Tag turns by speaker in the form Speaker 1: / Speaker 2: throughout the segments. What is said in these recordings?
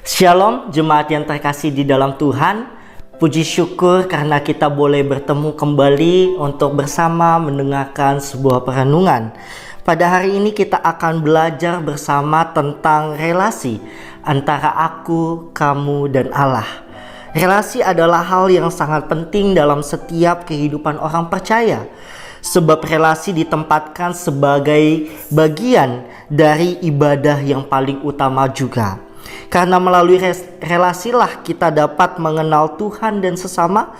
Speaker 1: Shalom jemaat yang terkasih di dalam Tuhan. Puji syukur karena kita boleh bertemu kembali untuk bersama mendengarkan sebuah perenungan. Pada hari ini kita akan belajar bersama tentang relasi antara aku, kamu, dan Allah. Relasi adalah hal yang sangat penting dalam setiap kehidupan orang percaya. Sebab relasi ditempatkan sebagai bagian dari ibadah yang paling utama juga. Karena melalui relasilah kita dapat mengenal Tuhan dan sesama.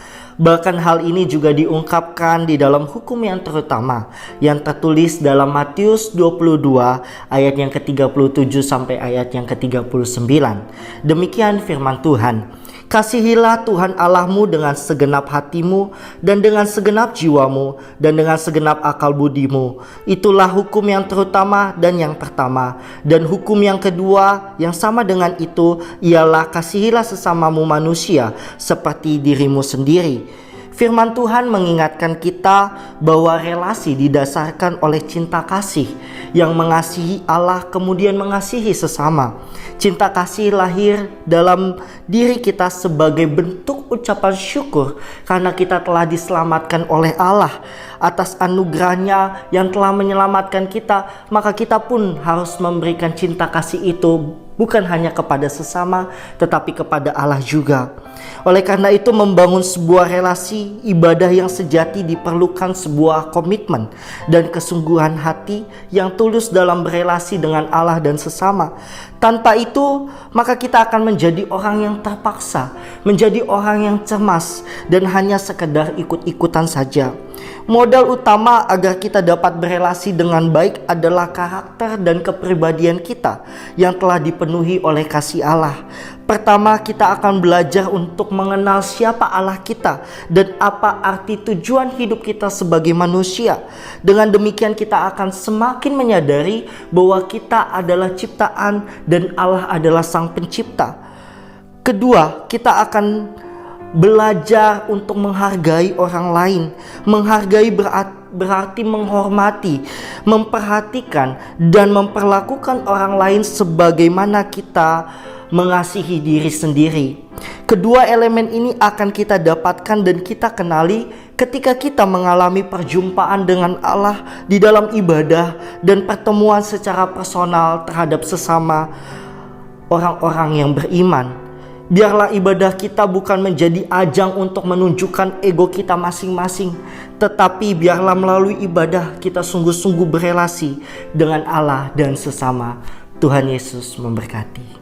Speaker 1: Bahkan hal ini juga diungkapkan di dalam hukum yang terutama yang tertulis dalam Matius 22 ayat yang ke-37 sampai ayat yang ke-39. Demikian firman Tuhan. Kasihilah Tuhan Allahmu dengan segenap hatimu dan dengan segenap jiwamu dan dengan segenap akal budimu. Itulah hukum yang terutama dan yang pertama. Dan hukum yang kedua yang sama dengan itu ialah kasihilah sesamamu manusia seperti dirimu sendiri. Firman Tuhan mengingatkan kita bahwa relasi didasarkan oleh cinta kasih yang mengasihi Allah kemudian mengasihi sesama. Cinta kasih lahir dalam diri kita sebagai bentuk ucapan syukur karena kita telah diselamatkan oleh Allah atas anugerahnya yang telah menyelamatkan kita. Maka kita pun harus memberikan cinta kasih itu bukan hanya kepada sesama tetapi kepada Allah juga. Oleh karena itu membangun sebuah relasi ibadah yang sejati diperlukan sebuah komitmen dan kesungguhan hati yang tulus dalam berelasi dengan Allah dan sesama. Tanpa itu maka kita akan menjadi orang yang terpaksa, menjadi orang yang cemas dan hanya sekedar ikut-ikutan saja. Modal utama agar kita dapat berelasi dengan baik adalah karakter dan kepribadian kita yang telah dipenuhi oleh kasih Allah. Pertama, kita akan belajar untuk mengenal siapa Allah kita dan apa arti tujuan hidup kita sebagai manusia. Dengan demikian kita akan semakin menyadari bahwa kita adalah ciptaan dan Allah adalah Sang Pencipta. Kedua, kita akan belajar untuk menghargai orang lain. Menghargai berarti menghormati, memperhatikan, dan memperlakukan orang lain sebagaimana kita mengasihi diri sendiri. Kedua elemen ini akan kita dapatkan dan kita kenali ketika kita mengalami perjumpaan dengan Allah di dalam ibadah dan pertemuan secara personal terhadap sesama orang-orang yang beriman. Biarlah ibadah kita bukan menjadi ajang untuk menunjukkan ego kita masing-masing, tetapi biarlah melalui ibadah kita sungguh-sungguh berelasi dengan Allah dan sesama. Tuhan Yesus memberkati.